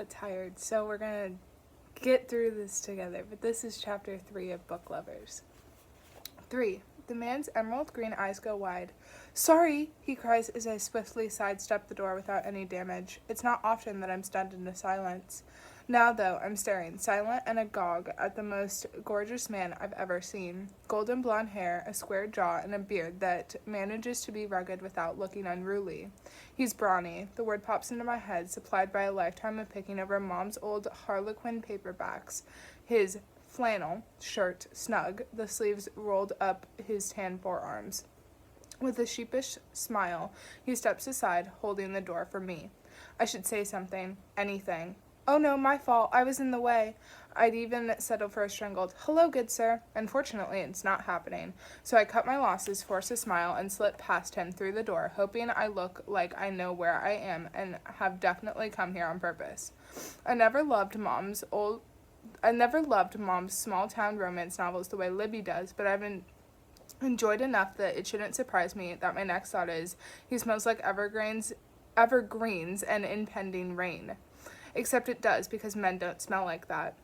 bit tired, so we're gonna get through this together. But this is chapter 3 of Book Lovers. 3. The man's emerald green eyes go wide. "Sorry," he cries as I swiftly sidestep the door without any damage. It's not often that I'm stunned into silence. Now, though, I'm staring, silent and agog, at the most gorgeous man I've ever seen. Golden blonde hair, a square jaw, and a beard that manages to be rugged without looking unruly. He's brawny. The word pops into my head, supplied by a lifetime of picking over Mom's old Harlequin paperbacks. His flannel shirt snug, the sleeves rolled up his tan forearms. With a sheepish smile, he steps aside, holding the door for me. I should say something, anything. "Oh no, my fault. I was in the way." I'd even settle for a strangled, "Hello, good sir." Unfortunately, it's not happening, so I cut my losses, force a smile, and slip past him through the door, hoping I look like I know where I am and have definitely come here on purpose. I never loved Mom's small-town romance novels the way Libby does, but I've enjoyed enough that it shouldn't surprise me that my next thought is, he smells like evergreens and impending rain. Except it does, because men don't smell like that.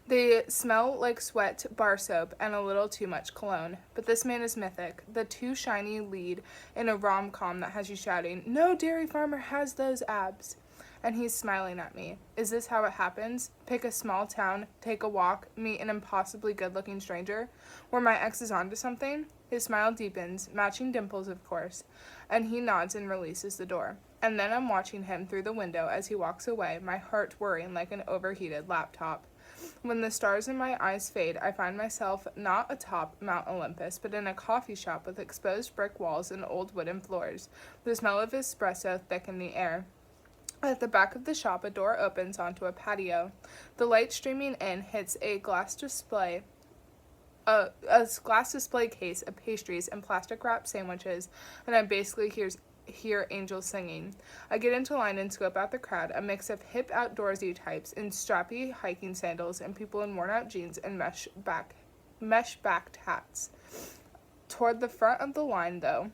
They smell like sweat, bar soap, and a little too much cologne. But this man is mythic, the too shiny lead in a rom-com that has you shouting, "No dairy farmer has those abs." And he's smiling at me. Is this how it happens? Pick a small town, take a walk, meet an impossibly good-looking stranger? Where my ex is onto something? His smile deepens, matching dimples, of course, and he nods and releases the door. And then I'm watching him through the window as he walks away, my heart whirring like an overheated laptop. When the stars in my eyes fade, I find myself not atop Mount Olympus, but in a coffee shop with exposed brick walls and old wooden floors, the smell of espresso thick in the air. At the back of the shop, a door opens onto a patio. The light streaming in hits a glass display case of pastries and plastic wrapped sandwiches, and I basically hear angels singing. I get into line and scope out the crowd, a mix of hip outdoorsy types in strappy hiking sandals and people in worn out jeans and mesh-backed hats. Toward the front of the line, though,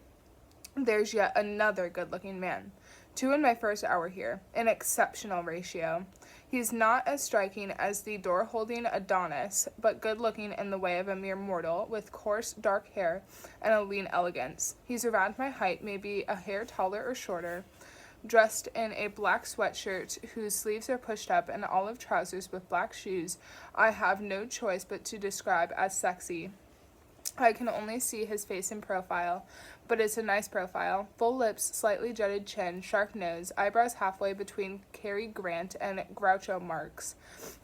there's yet another good-looking man. 2 in my first hour here, an exceptional ratio. He's not as striking as the door-holding Adonis, but good-looking in the way of a mere mortal, with coarse, dark hair and a lean elegance. He's around my height, maybe a hair taller or shorter, dressed in a black sweatshirt whose sleeves are pushed up and olive trousers with black shoes I have no choice but to describe as sexy. I can only see his face in profile, but it's a nice profile. Full lips, slightly jutted chin, sharp nose, eyebrows halfway between Cary Grant and Groucho Marx.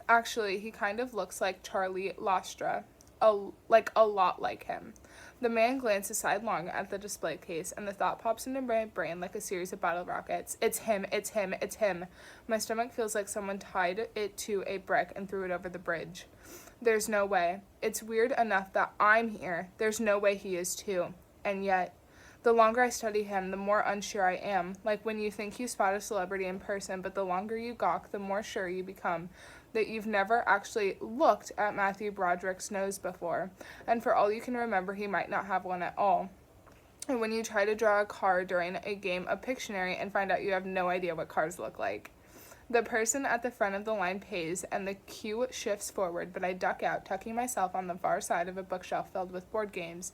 Actually, he kind of looks like Charlie Lastra, a lot like him. The man glances sidelong at the display case, and the thought pops into my brain like a series of bottle rockets. It's him, it's him, it's him. My stomach feels like someone tied it to a brick and threw it over the bridge. There's no way. It's weird enough that I'm here. There's no way he is too. And yet, the longer I study him, the more unsure I am. Like when you think you spot a celebrity in person, but the longer you gawk, the more sure you become that you've never actually looked at Matthew Broderick's nose before. And for all you can remember, he might not have one at all. And when you try to draw a car during a game of Pictionary and find out you have no idea what cars look like. The person at the front of the line pays, and the queue shifts forward, but I duck out, tucking myself on the far side of a bookshelf filled with board games.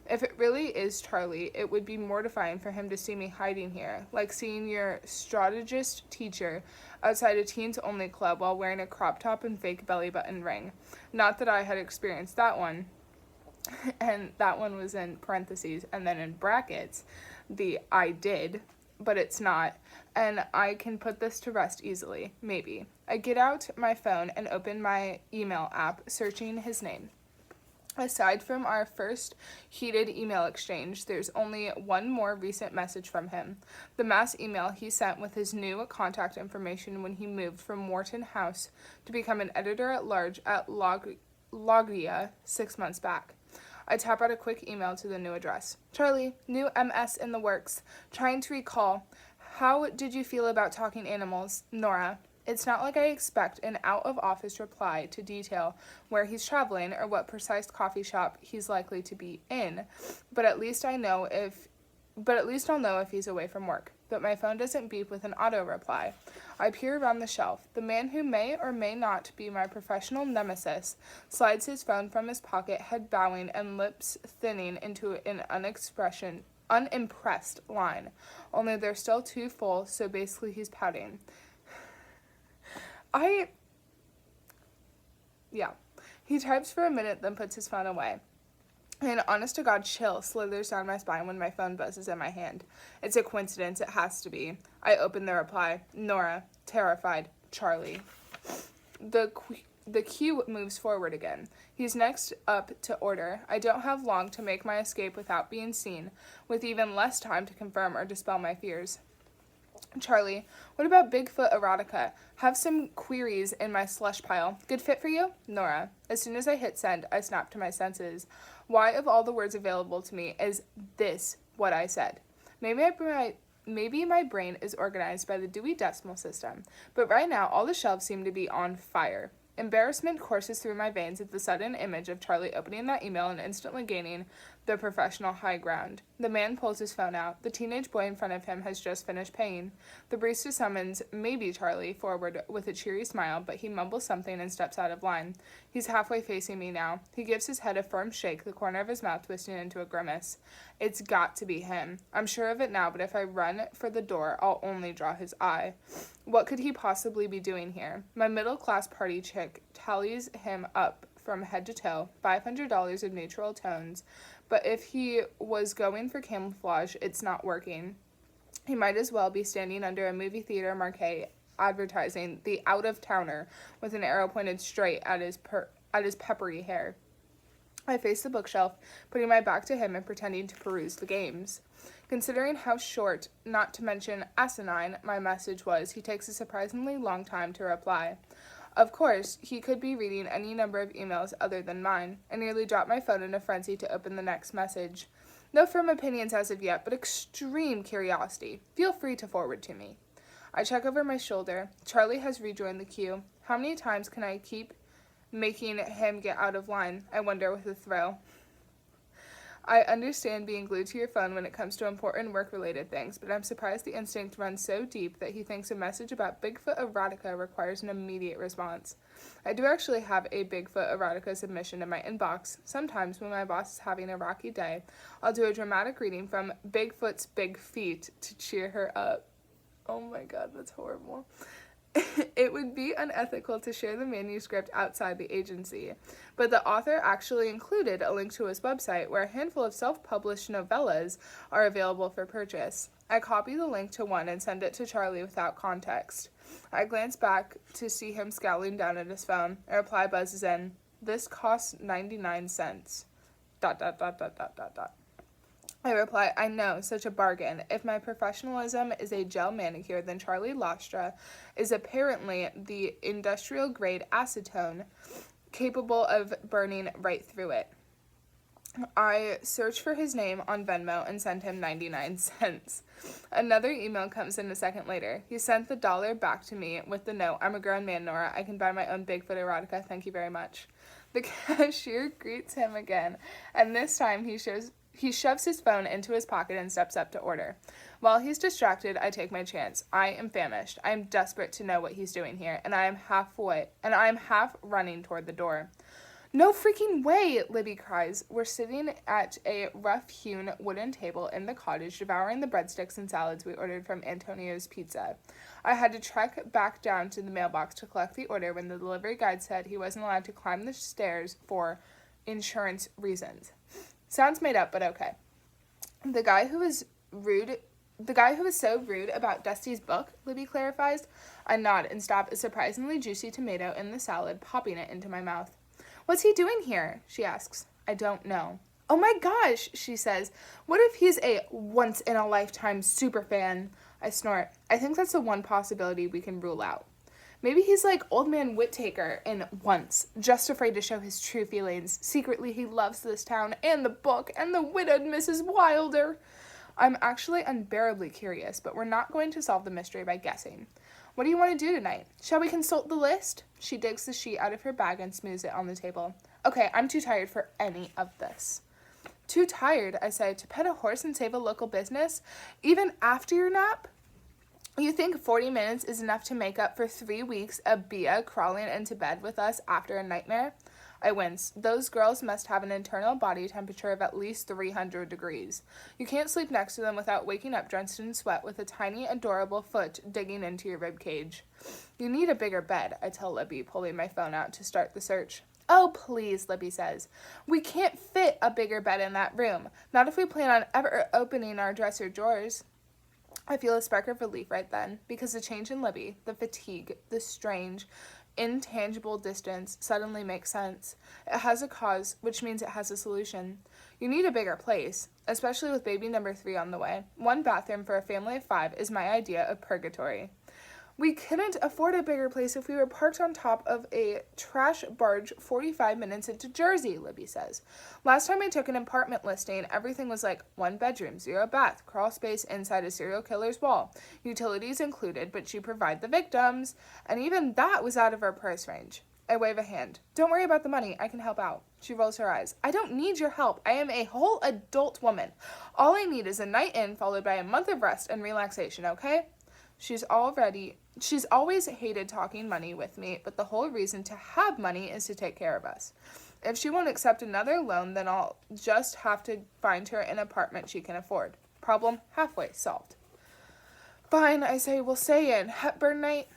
If it really is Charlie, it would be mortifying for him to see me hiding here, like seeing your strategist teacher outside a teens-only club while wearing a crop top and fake belly-button ring. Not that I had experienced that one, and that one was in parentheses, and then in brackets, the I did, but it's not, and I can put this to rest easily, maybe. I get out my phone and open my email app, searching his name. Aside from our first heated email exchange, there's only one more recent message from him. The mass email he sent with his new contact information when he moved from Wharton House to become an editor-at-large at Logia 6 months back. I tap out a quick email to the new address. "Charlie, new MS in the works. Trying to recall. How did you feel about talking animals? Nora." It's not like I expect an out-of-office reply to detail where he's traveling or what precise coffee shop he's likely to be in, but at least I'll know if he's away from work. but my phone doesn't beep with an auto reply. I peer around the shelf. The man who may or may not be my professional nemesis slides his phone from his pocket, head bowing and lips thinning into an unimpressed line. Only they're still too full, so basically he's pouting. He types for a minute, then puts his phone away. An honest-to-God chill slithers down my spine when my phone buzzes in my hand. It's a coincidence. It has to be. I open the reply. Nora, terrified, Charlie. The queue moves forward again. He's next up to order. I don't have long to make my escape without being seen, with even less time to confirm or dispel my fears. Charlie, what about Bigfoot erotica? Have some queries in my slush pile. Good fit for you? Nora. As soon as I hit send, I snap to my senses. Why, of all the words available to me, is this what I said? Maybe my brain is organized by the Dewey Decimal System, but right now all the shelves seem to be on fire. Embarrassment courses through my veins at the sudden image of Charlie opening that email and instantly gaining the professional high ground. The man pulls his phone out. The teenage boy in front of him has just finished paying. The barista summons maybe Charlie forward with a cheery smile, but he mumbles something and steps out of line. He's halfway facing me now. He gives his head a firm shake, the corner of his mouth twisting into a grimace. It's got to be him. I'm sure of it now, but if I run for the door, I'll only draw his eye. What could he possibly be doing here? My middle-class party chick tallies him up from head to toe, $500 of neutral tones, but if he was going for camouflage, it's not working. He might as well be standing under a movie theater marquee advertising the out-of-towner with an arrow pointed straight at his peppery hair. I face the bookshelf, putting my back to him and pretending to peruse the games. Considering how short, not to mention asinine, my message was, he takes a surprisingly long time to reply. Of course, he could be reading any number of emails other than mine. I nearly dropped my phone in a frenzy to open the next message. No firm opinions as of yet, but extreme curiosity. Feel free to forward to me. I check over my shoulder. Charlie has rejoined the queue. How many times can I keep making him get out of line? I wonder with a thrill. I understand being glued to your phone when it comes to important work-related things, but I'm surprised the instinct runs so deep that he thinks a message about Bigfoot erotica requires an immediate response. I do actually have a Bigfoot erotica submission in my inbox. Sometimes when my boss is having a rocky day, I'll do a dramatic reading from Bigfoot's Big Feet to cheer her up. Oh my god, that's horrible. It would be unethical to share the manuscript outside the agency, but the author actually included a link to his website where a handful of self-published novellas are available for purchase. I copy the link to one and send it to Charlie without context. I glance back to see him scowling down at his phone. A reply buzzes in. This costs 99 cents. ... I reply, I know, such a bargain. If my professionalism is a gel manicure, then Charlie Lastra is apparently the industrial-grade acetone capable of burning right through it. I search for his name on Venmo and send him 99 cents. Another email comes in a second later. He sent the $1 back to me with the note, I'm a grown man, Nora. I can buy my own Bigfoot erotica. Thank you very much. The cashier greets him again, and this time he shoves his phone into his pocket and steps up to order. While he's distracted, I take my chance. I am famished. I am desperate to know what he's doing here, and I am half running toward the door. No freaking way, Libby cries. We're sitting at a rough-hewn wooden table in the cottage, devouring the breadsticks and salads we ordered from Antonio's Pizza. I had to trek back down to the mailbox to collect the order when the delivery guy said he wasn't allowed to climb the stairs for insurance reasons. Sounds made up, but okay. The guy who was so rude about Dusty's book, Libby clarifies. I nod and stop a surprisingly juicy tomato in the salad, popping it into my mouth. What's he doing here? She asks. I don't know. Oh my gosh, she says. What if he's a once-in-a-lifetime superfan? I snort. I think that's the one possibility we can rule out. Maybe he's like Old Man Whittaker in Once, just afraid to show his true feelings. Secretly, he loves this town and the book and the widowed Mrs. Wilder. I'm actually unbearably curious, but we're not going to solve the mystery by guessing. What do you want to do tonight? Shall we consult the list? She digs the sheet out of her bag and smooths it on the table. Okay, I'm too tired for any of this. Too tired, I say, to pet a horse and save a local business? Even after your nap? You think 40 minutes is enough to make up for 3 weeks of Bea crawling into bed with us after a nightmare? I wince. Those girls must have an internal body temperature of at least 300 degrees. You can't sleep next to them without waking up drenched in sweat with a tiny, adorable foot digging into your rib cage. You need a bigger bed, I tell Libby, pulling my phone out to start the search. Oh, please, Libby says. We can't fit a bigger bed in that room. Not if we plan on ever opening our dresser drawers. I feel a spark of relief right then, because the change in Libby, the fatigue, the strange, intangible distance suddenly makes sense. It has a cause, which means it has a solution. You need a bigger place, especially with baby number 3 on the way. 1 bathroom for a family of 5 is my idea of purgatory. We couldn't afford a bigger place if we were parked on top of a trash barge 45 minutes into Jersey, Libby says. Last time I took an apartment listing, everything was like 1 bedroom, 0 bath, crawl space inside a serial killer's wall. Utilities included, but you provide the victims. And even that was out of our price range. I wave a hand. Don't worry about the money. I can help out. She rolls her eyes. I don't need your help. I am a whole adult woman. All I need is a night in followed by a month of rest and relaxation, okay? She's always hated talking money with me, but the whole reason to have money is to take care of us. If she won't accept another loan, then I'll just have to find her an apartment she can afford. Problem halfway solved. Fine, I say, we'll stay in. Hepburn night?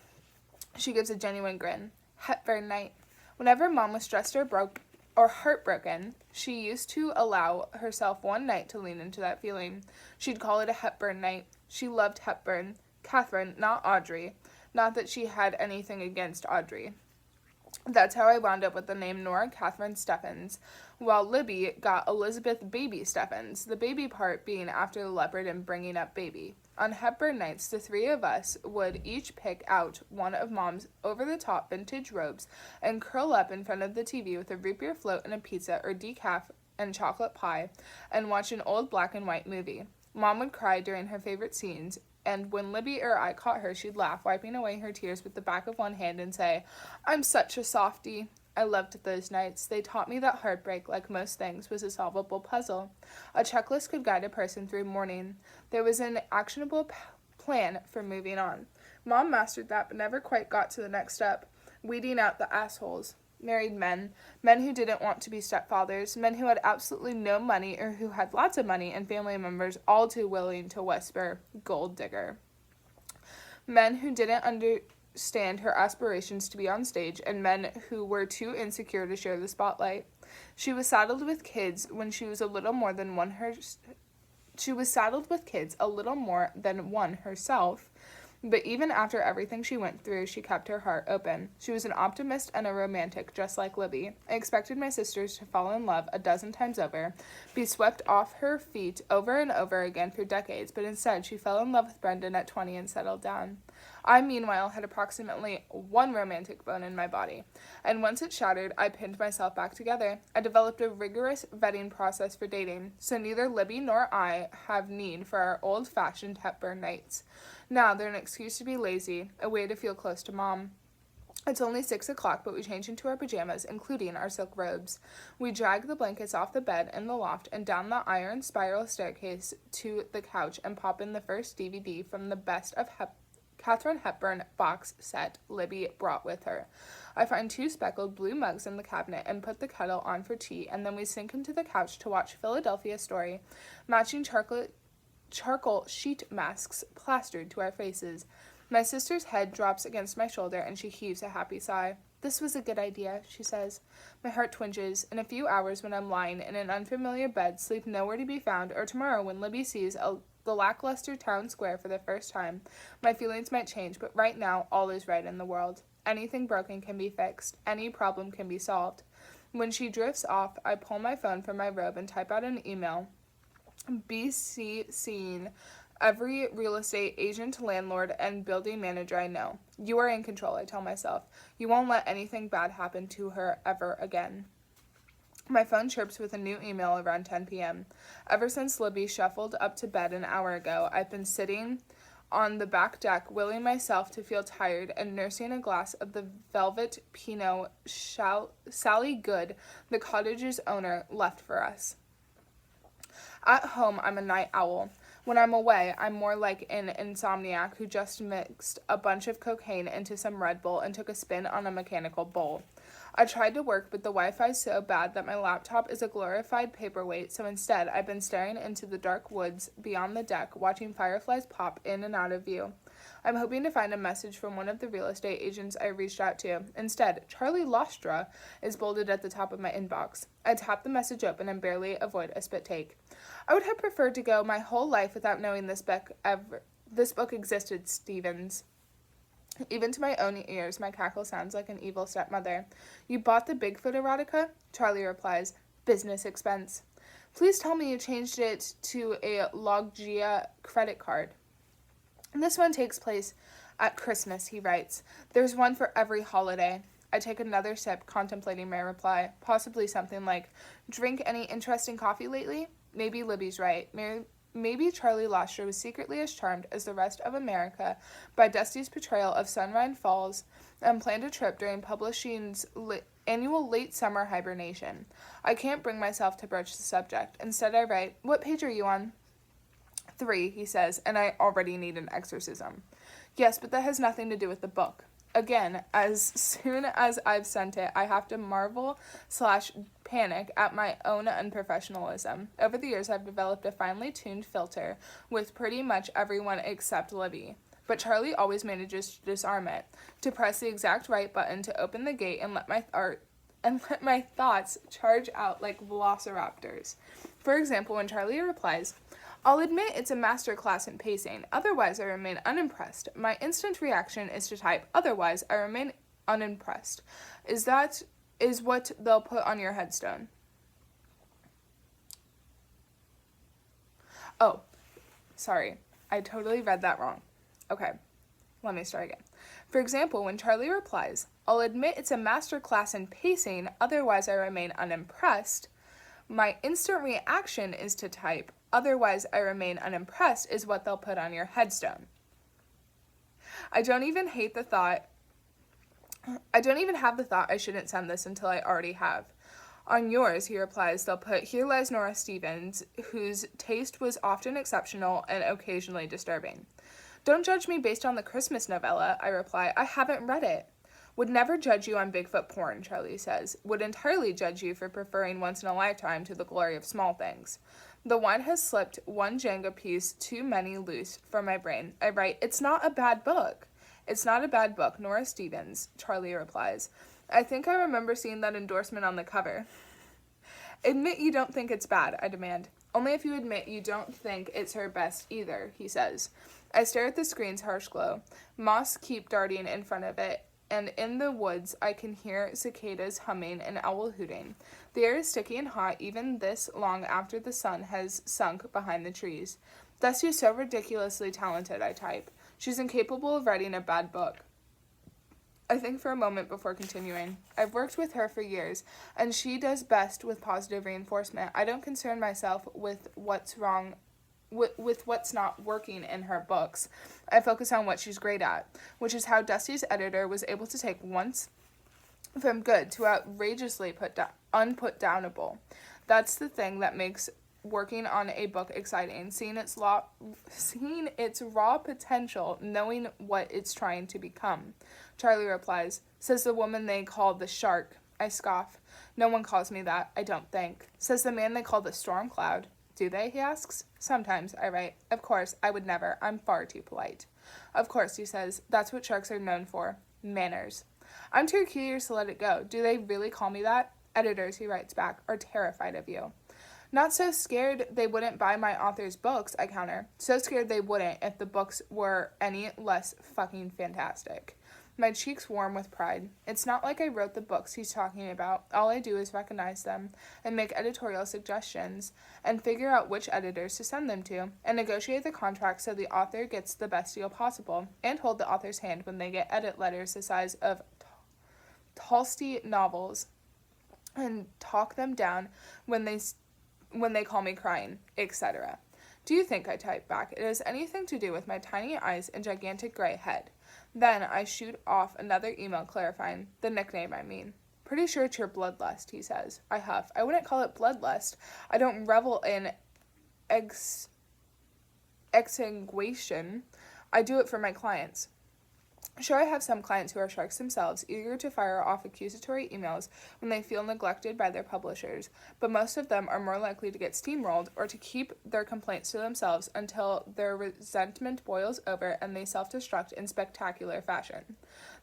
She gives a genuine grin. Hepburn night. Whenever Mom was stressed or heartbroken, she used to allow herself one night to lean into that feeling. She'd call it a Hepburn night. She loved Hepburn. Catherine, not Audrey. Not that she had anything against Audrey. That's how I wound up with the name Nora Catherine Steffens, while Libby got Elizabeth Baby Steffens, the baby part being after the leopard and bringing up baby. On Hepburn nights, the 3 of us would each pick out one of Mom's over-the-top vintage robes and curl up in front of the TV with a root beer float and a pizza or decaf and chocolate pie and watch an old black and white movie. Mom would cry during her favorite scenes, and when Libby or I caught her, she'd laugh, wiping away her tears with the back of one hand and say, I'm such a softie. I loved those nights. They taught me that heartbreak, like most things, was a solvable puzzle. A checklist could guide a person through mourning. There was an actionable plan for moving on. Mom mastered that, but never quite got to the next step, weeding out the assholes. Married men who didn't want to be stepfathers, men who had absolutely no money or who had lots of money, and family members all too willing to whisper, gold digger. Men who didn't understand her aspirations to be on stage, and men who were too insecure to share the spotlight. She was saddled with kids when she was a little more than one herself. But even after everything she went through, she kept her heart open. She was an optimist and a romantic, just like Libby. I expected my sisters to fall in love a dozen times over, be swept off her feet over and over again for decades, but instead she fell in love with Brendan at 20 and settled down. I, meanwhile, had approximately 1 romantic bone in my body, and once it shattered, I pinned myself back together. I developed a rigorous vetting process for dating, so neither Libby nor I have need for our old-fashioned Hepburn nights. Now they're an excuse to be lazy, a way to feel close to Mom. It's only 6 o'clock, but we change into our pajamas, including our silk robes. We drag the blankets off the bed in the loft and down the iron spiral staircase to the couch and pop in the first DVD from the Best of Katharine Hepburn box set Libby brought with her. I find 2 speckled blue mugs in the cabinet and put the kettle on for tea, and then we sink into the couch to watch Philadelphia Story, matching charcoal sheet masks plastered to our faces. My sister's head drops against my shoulder and she heaves a happy sigh. This was a good idea, she says. My heart twinges. In a few hours, when I'm lying in an unfamiliar bed, sleep nowhere to be found, or tomorrow when Libby sees the lackluster town square for the first time, my feelings might change, but right now, all is right in the world. Anything broken can be fixed. Any problem can be solved. When she drifts off, I pull my phone from my robe and type out an email, BCCing every real estate agent, landlord, and building manager I know. You are in control, I tell myself. You won't let anything bad happen to her ever again. My phone chirps with a new email around 10 p.m. Ever since Libby shuffled up to bed an hour ago, I've been sitting on the back deck, willing myself to feel tired and nursing a glass of the velvet Pinot Sally Good, the cottage's owner, left for us. At home, I'm a night owl. When I'm away, I'm more like an insomniac who just mixed a bunch of cocaine into some Red Bull and took a spin on a mechanical bull. I tried to work, but the Wi-Fi's so bad that my laptop is a glorified paperweight, so instead I've been staring into the dark woods beyond the deck, watching fireflies pop in and out of view. I'm hoping to find a message from one of the real estate agents I reached out to. Instead, Charlie Lostra is bolded at the top of my inbox. I tap the message open and barely avoid a spit take. I would have preferred to go my whole life without knowing this book existed, Stevens. Even to my own ears, my cackle sounds like an evil stepmother. You bought the Bigfoot erotica? Charlie replies, business expense. Please tell me you changed it to a Loggia credit card. This one takes place at Christmas, he writes. There's one for every holiday. I take another sip, contemplating my reply. Possibly something like, drink any interesting coffee lately? Maybe Libby's right. Maybe Charlie Lostra was secretly as charmed as the rest of America by Dusty's portrayal of Sunrise Falls and planned a trip during publishing's annual late summer hibernation. I can't bring myself to broach the subject. Instead, I write, what page are you on? 3, he says, and I already need an exorcism. Yes, but that has nothing to do with the book. Again, as soon as I've sent it, I have to marvel/panic at my own unprofessionalism. Over the years, I've developed a finely tuned filter with pretty much everyone except Libby. But Charlie always manages to disarm it, to press the exact right button to open the gate and let my thoughts charge out like velociraptors. For example, when Charlie replies, I'll admit it's a master class in pacing, otherwise I remain unimpressed. My instant reaction is to type, otherwise I remain unimpressed. Is what they'll put on your headstone. Oh, sorry, I totally read that wrong. Okay, let me start again. For example, when Charlie replies, I'll admit it's a master class in pacing, otherwise I remain unimpressed, my instant reaction is to type, otherwise I remain unimpressed is what they'll put on your headstone. I don't even have the thought I shouldn't send this until I already have. On yours, he replies, they'll put, here lies Nora Stevens, whose taste was often exceptional and occasionally disturbing. Don't judge me based on the Christmas novella, I reply. I haven't read it. Would never judge you on Bigfoot porn, Charlie says. Would entirely judge you for preferring once in a lifetime to the glory of small things. The wine has slipped one Jenga piece too many loose from my brain. I write, it's not a bad book. It's not a bad book, Nora Stevens, Charlie replies. I think I remember seeing that endorsement on the cover. Admit you don't think it's bad, I demand. Only if you admit you don't think it's her best either, he says. I stare at the screen's harsh glow. Moths keep darting in front of it, and in the woods I can hear cicadas humming and owl hooting. The air is sticky and hot even this long after the sun has sunk behind the trees. Dusty is so ridiculously talented, I type. She's incapable of writing a bad book. I think for a moment before continuing. I've worked with her for years, and she does best with positive reinforcement. I don't concern myself with what's wrong with what's not working in her books. I focus on what she's great at, which is how Dusty's editor was able to take once from good to outrageously unputdownable. That's the thing that makes working on a book exciting, seeing its raw potential, knowing what it's trying to become. Charlie replies, says the woman they call the shark. I scoff. No one calls me that, I don't think. Says the man they call the storm cloud. Do they, he asks. Sometimes, I write. Of course, I would never. I'm far too polite. Of course, he says. That's what sharks are known for. Manners. I'm too curious to let it go. Do they really call me that? Editors, he writes back, are terrified of you. Not so scared they wouldn't buy my author's books, I counter. So scared they wouldn't if the books were any less fucking fantastic. My cheeks warm with pride. It's not like I wrote the books he's talking about. All I do is recognize them and make editorial suggestions and figure out which editors to send them to and negotiate the contract so the author gets the best deal possible and hold the author's hand when they get edit letters the size of Tolstoy novels and talk them down when they call me crying, etc. Do you think, I type back, it has anything to do with my tiny eyes and gigantic gray head? Then I shoot off another email clarifying, the nickname I mean. Pretty sure it's your bloodlust, he says. I huff. I wouldn't call it bloodlust. I don't revel in exsanguination. I do it for my clients. Sure, I have some clients who are sharks themselves, eager to fire off accusatory emails when they feel neglected by their publishers, but most of them are more likely to get steamrolled or to keep their complaints to themselves until their resentment boils over and they self-destruct in spectacular fashion.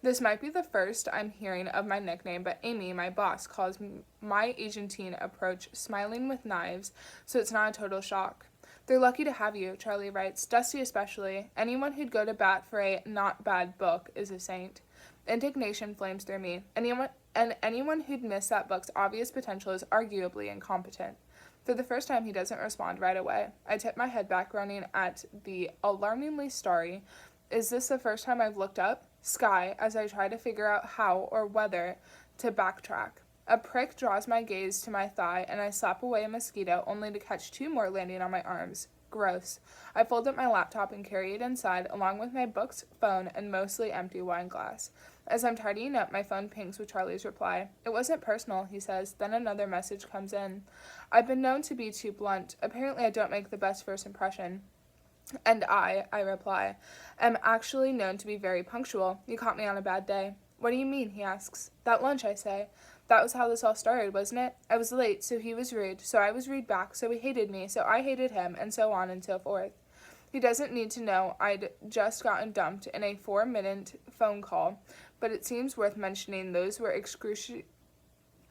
This might be the first I'm hearing of my nickname, but Amy, my boss, calls my Argentine approach smiling with knives, so it's not a total shock. They're lucky to have you, Charlie writes, Dusty especially. Anyone who'd go to bat for a not bad book is a saint. Indignation flames through me. Anyone who'd miss that book's obvious potential is arguably incompetent. For the first time, he doesn't respond right away. I tip my head back, groaning at the alarmingly starry. Is this the first time I've looked up? Sky, as I try to figure out how or whether to backtrack. A prick draws my gaze to my thigh, and I slap away a mosquito, only to catch 2 more landing on my arms. Gross. I fold up my laptop and carry it inside, along with my books, phone, and mostly empty wine glass. As I'm tidying up, my phone pings with Charlie's reply. It wasn't personal, he says. Then another message comes in. I've been known to be too blunt. Apparently I don't make the best first impression. And I reply, am actually known to be very punctual. You caught me on a bad day. What do you mean, he asks. That lunch, I say. That was how this all started, wasn't it? I was late, so he was rude, so I was rude back, so he hated me, so I hated him, and so on and so forth. He doesn't need to know I'd just gotten dumped in a 4-minute phone call, but it seems worth mentioning those were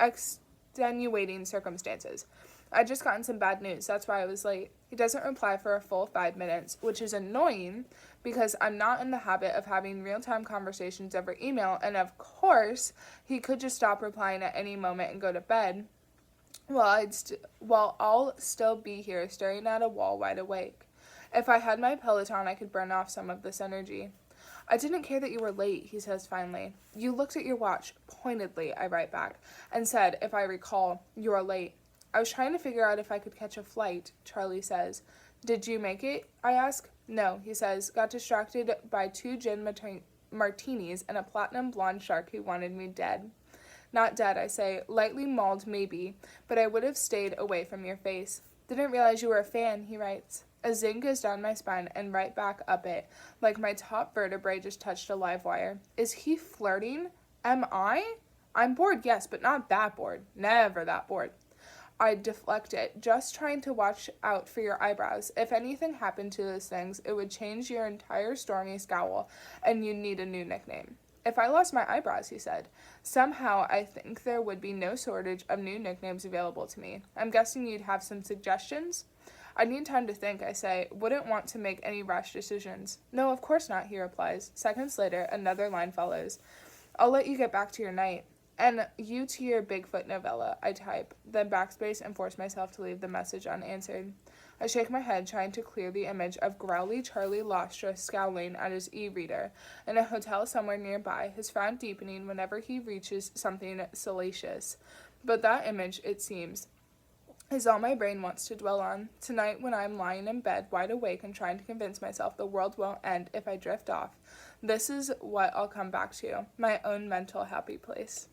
extenuating circumstances. I'd just gotten some bad news, that's why I was late. He doesn't reply for a full 5 minutes, which is annoying because I'm not in the habit of having real-time conversations over email, and of course, he could just stop replying at any moment and go to bed, while I'll still be here staring at a wall wide awake. If I had my Peloton, I could burn off some of this energy. I didn't care that you were late, he says finally. You looked at your watch, pointedly, I write back, and said, if I recall, you are late. I was trying to figure out if I could catch a flight, Charlie says. Did you make it? I ask. No, he says. Got distracted by 2 gin martinis and a platinum blonde shark who wanted me dead. Not dead, I say. Lightly mauled, maybe, but I would have stayed away from your face. Didn't realize you were a fan, he writes. A zing goes down my spine and right back up it, like my top vertebrae just touched a live wire. Is he flirting? Am I? I'm bored, yes, but not that bored. Never that bored. I deflect it, just trying to watch out for your eyebrows. If anything happened to those things, it would change your entire stormy scowl, and you'd need a new nickname. If I lost my eyebrows, he said. Somehow, I think there would be no shortage of new nicknames available to me. I'm guessing you'd have some suggestions? I need time to think, I say. Wouldn't want to make any rash decisions. No, of course not, he replies. Seconds later, another line follows. I'll let you get back to your night. And you to your Bigfoot novella, I type, then backspace and force myself to leave the message unanswered. I shake my head, trying to clear the image of growly Charlie Lostra scowling at his e-reader in a hotel somewhere nearby, his frown deepening whenever he reaches something salacious. But that image, it seems, is all my brain wants to dwell on. Tonight, when I'm lying in bed, wide awake and trying to convince myself the world won't end if I drift off, this is what I'll come back to, my own mental happy place.